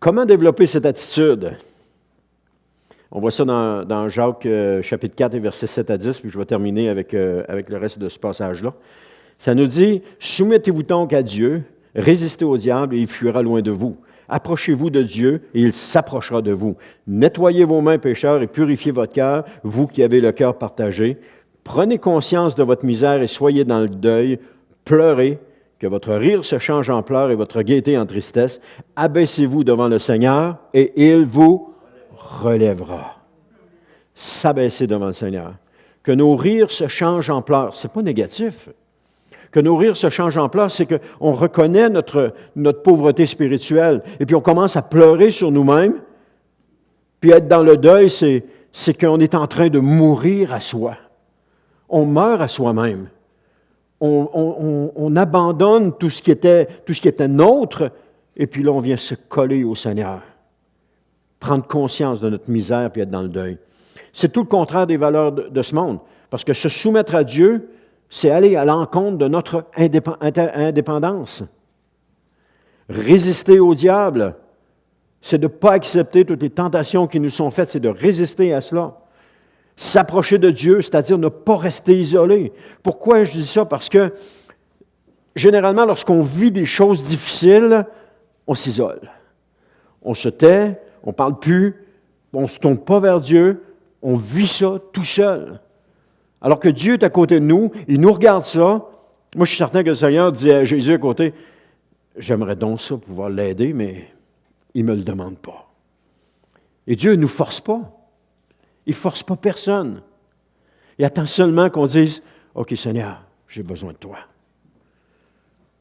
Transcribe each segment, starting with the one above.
Comment développer cette attitude? On voit ça dans Jacques chapitre 4 et versets 7 à 10, puis je vais terminer avec le reste de ce passage-là. Ça nous dit, « Soumettez-vous donc à Dieu, résistez au diable et il fuira loin de vous. Approchez-vous de Dieu et il s'approchera de vous. Nettoyez vos mains, pécheurs, et purifiez votre cœur, vous qui avez le cœur partagé. Prenez conscience de votre misère et soyez dans le deuil. Pleurez, que votre rire se change en pleurs et votre gaieté en tristesse. Abaissez-vous devant le Seigneur et il vous relèvera. » S'abaisser devant le Seigneur. Que nos rires se changent en pleurs. Ce n'est pas négatif. Que nos rires se changent en pleurs, c'est qu'on reconnaît notre pauvreté spirituelle et puis on commence à pleurer sur nous-mêmes. Puis être dans le deuil, c'est qu'on est en train de mourir à soi. On meurt à soi-même. On abandonne tout ce qui était nôtre et puis là, on vient se coller au Seigneur. Prendre conscience de notre misère puis être dans le deuil. C'est tout le contraire des valeurs de ce monde. Parce que se soumettre à Dieu, c'est aller à l'encontre de notre indépendance. Résister au diable, c'est de ne pas accepter toutes les tentations qui nous sont faites, c'est de résister à cela. S'approcher de Dieu, c'est-à-dire ne pas rester isolé. Pourquoi je dis ça? Parce que, généralement, lorsqu'on vit des choses difficiles, on s'isole. On se tait, on ne parle plus, on ne se tourne pas vers Dieu, on vit ça tout seul. Alors que Dieu est à côté de nous, il nous regarde ça. Moi, je suis certain que le Seigneur dit à Jésus à côté, « J'aimerais donc ça pouvoir l'aider, mais il ne me le demande pas. » Et Dieu ne nous force pas. Il ne force pas personne. Il attend seulement qu'on dise, « OK, Seigneur, j'ai besoin de toi.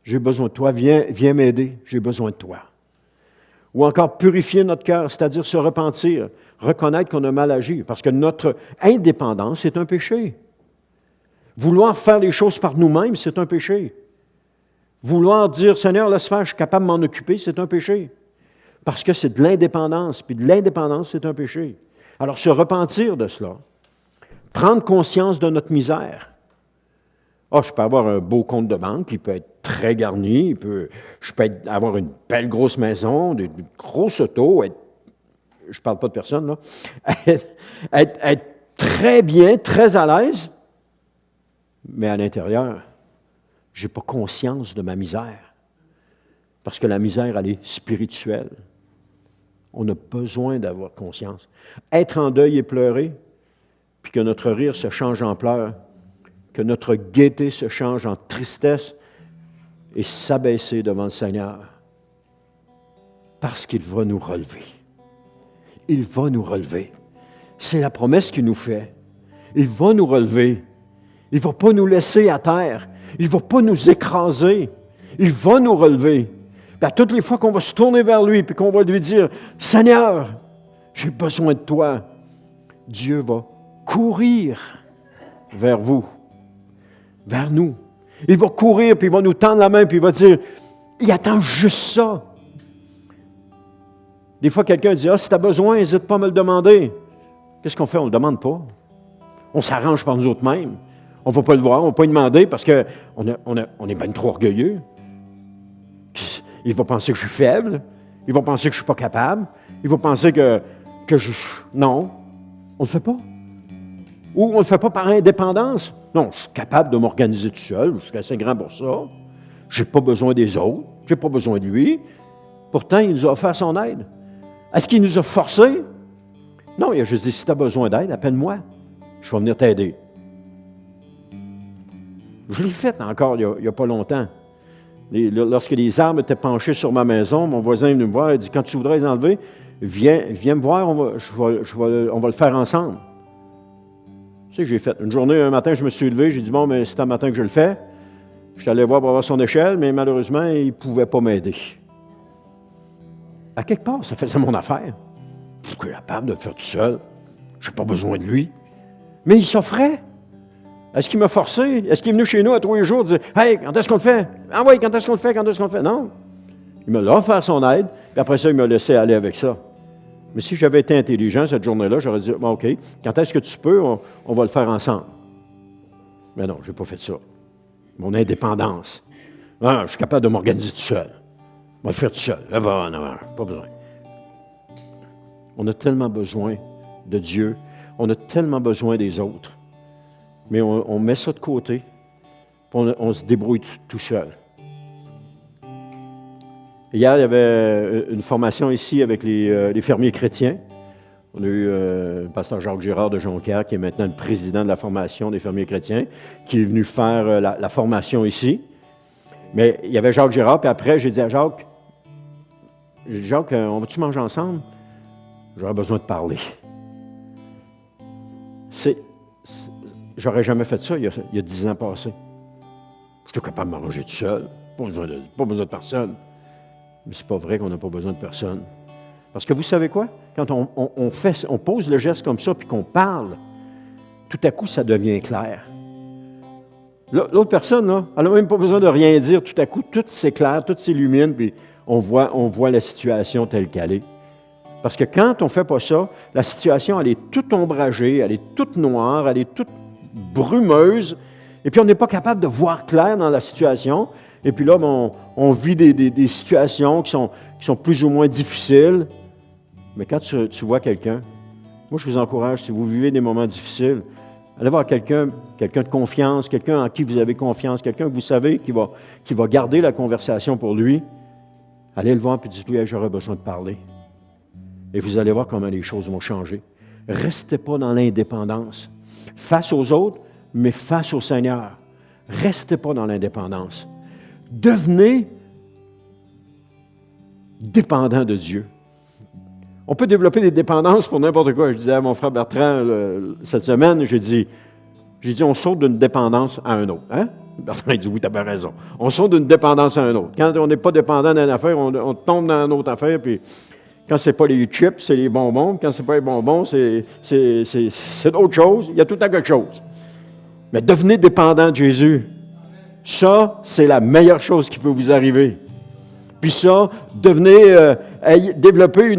J'ai besoin de toi, viens m'aider, j'ai besoin de toi. » Ou encore purifier notre cœur, c'est-à-dire se repentir, reconnaître qu'on a mal agi, parce que notre indépendance est un péché. Vouloir faire les choses par nous-mêmes, c'est un péché. Vouloir dire, Seigneur, laisse faire, je suis capable de m'en occuper, c'est un péché. Parce que c'est de l'indépendance, puis de l'indépendance, c'est un péché. Alors, se repentir de cela, prendre conscience de notre misère. Ah, je peux avoir un beau compte de banque, qui peut être très garni, je peux avoir une belle grosse maison, une grosse auto, je ne parle pas de personne, là, être très bien, très à l'aise, mais à l'intérieur, je n'ai pas conscience de ma misère. Parce que la misère, elle est spirituelle. On a besoin d'avoir conscience. Être en deuil et pleurer, puis que notre rire se change en pleurs, que notre gaieté se change en tristesse et s'abaisser devant le Seigneur. Parce qu'il va nous relever. Il va nous relever. C'est la promesse qu'il nous fait. Il va nous relever. Il ne va pas nous laisser à terre. Il ne va pas nous écraser. Il va nous relever. Puis à toutes les fois qu'on va se tourner vers lui et qu'on va lui dire, « Seigneur, j'ai besoin de toi », Dieu va courir vers vous, vers nous. Il va courir, puis il va nous tendre la main, puis il va dire, « Il attend juste ça. » Des fois, quelqu'un dit, « Ah, si tu as besoin, n'hésite pas à me le demander. » Qu'est-ce qu'on fait? On ne le demande pas. On s'arrange par nous autres mêmes. On ne va pas le voir, on ne va pas lui demander parce qu'on est bien trop orgueilleux. Il va penser que je suis faible. Il va penser que je ne suis pas capable. Il va penser que je... Non, on ne le fait pas. Ou on ne le fait pas par indépendance. Non, je suis capable de m'organiser tout seul. Je suis assez grand pour ça. Je n'ai pas besoin des autres. Je n'ai pas besoin de lui. Pourtant, il nous a offert son aide. Est-ce qu'il nous a forcés? Non, il a juste dit, si tu as besoin d'aide, appelle-moi. Je vais venir t'aider. Je l'ai fait encore il n'y a pas longtemps. Lorsque les arbres étaient penchés sur ma maison, mon voisin est venu me voir, il dit, quand tu voudrais les enlever, viens me voir, on va le faire ensemble. Tu sais, j'ai fait. Une journée, un matin, je me suis levé, j'ai dit, bon, mais c'est un matin que je le fais. Je suis allé voir pour avoir son échelle, mais malheureusement, il ne pouvait pas m'aider. À quelque part, ça faisait mon affaire. Je suis capable de le faire tout seul. Je n'ai pas besoin de lui. Mais il s'offrait. Est-ce qu'il m'a forcé? Est-ce qu'il est venu chez nous à 3 jours et disait, « Hey, quand est-ce qu'on le fait? Ah oui, quand est-ce qu'on le fait? Quand est-ce qu'on le fait? » Non. Il me l'a offert son aide, puis après ça, il m'a laissé aller avec ça. Mais si j'avais été intelligent cette journée-là, j'aurais dit, bon, OK, quand est-ce que tu peux? On va le faire ensemble. Mais non, je n'ai pas fait ça. Mon indépendance. Ah, je suis capable de m'organiser tout seul. On va le faire tout seul. Non, pas besoin. On a tellement besoin de Dieu. On a tellement besoin des autres. Mais on met ça de côté. Puis on se débrouille tout seul. Hier, il y avait une formation ici avec les fermiers chrétiens. On a eu le pasteur Jacques Girard de Jonquière, qui est maintenant le président de la formation des fermiers chrétiens, qui est venu faire la formation ici. Mais il y avait Jacques Girard, puis après, j'ai dit à Jacques, on va-tu manger ensemble? J'aurais besoin de parler. J'aurais jamais fait ça il y a 10 ans passés. Je suis capable de manger tout seul, pas besoin de personne. Mais c'est pas vrai qu'on n'a pas besoin de personne. Parce que vous savez quoi? Quand on pose le geste comme ça, puis qu'on parle, tout à coup, ça devient clair. L'autre personne, là, elle n'a même pas besoin de rien dire. Tout à coup, tout s'éclaire, tout s'illumine, puis on voit la situation telle qu'elle est. Parce que quand on ne fait pas ça, la situation, elle est toute ombragée, elle est toute noire, elle est toute brumeuse, et puis on n'est pas capable de voir clair dans la situation. Et puis là, on vit des situations qui sont plus ou moins difficiles. Mais quand tu vois quelqu'un, moi je vous encourage, si vous vivez des moments difficiles, allez voir quelqu'un de confiance, quelqu'un en qui vous avez confiance, quelqu'un que vous savez qui va garder la conversation pour lui. Allez le voir et dites-lui, hey, j'aurais besoin de parler. Et vous allez voir comment les choses vont changer. Restez pas dans l'indépendance. Face aux autres, mais face au Seigneur. Restez pas dans l'indépendance. Devenez dépendant de Dieu. On peut développer des dépendances pour n'importe quoi. Je disais à mon frère Bertrand cette semaine, j'ai dit, on saute d'une dépendance à un autre. Hein? Bertrand, il dit, oui, tu as bien raison. On saute d'une dépendance à un autre. Quand on n'est pas dépendant d'une affaire, on tombe dans une autre affaire, puis quand ce n'est pas les chips, c'est les bonbons. Quand ce n'est pas les bonbons, c'est d'autres choses. Il y a tout à quelque chose. Mais devenez dépendant de Jésus. Ça, c'est la meilleure chose qui peut vous arriver. Puis ça, développer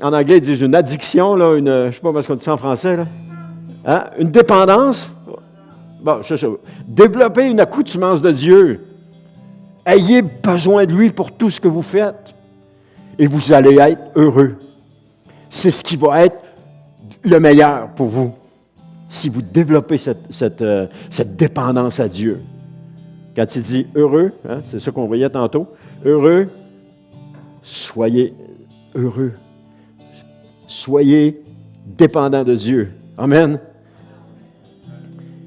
en anglais, ils disent une addiction, là, je ne sais pas comment on dit ça en français, là. Hein? Une dépendance. Bon, c'est ça. Développer une accoutumance de Dieu. Ayez besoin de lui pour tout ce que vous faites. Et vous allez être heureux. C'est ce qui va être le meilleur pour vous. Si vous développez cette dépendance à Dieu. Quand il dit heureux, hein, c'est ça qu'on voyait tantôt, heureux, soyez heureux. Soyez dépendants de Dieu. Amen.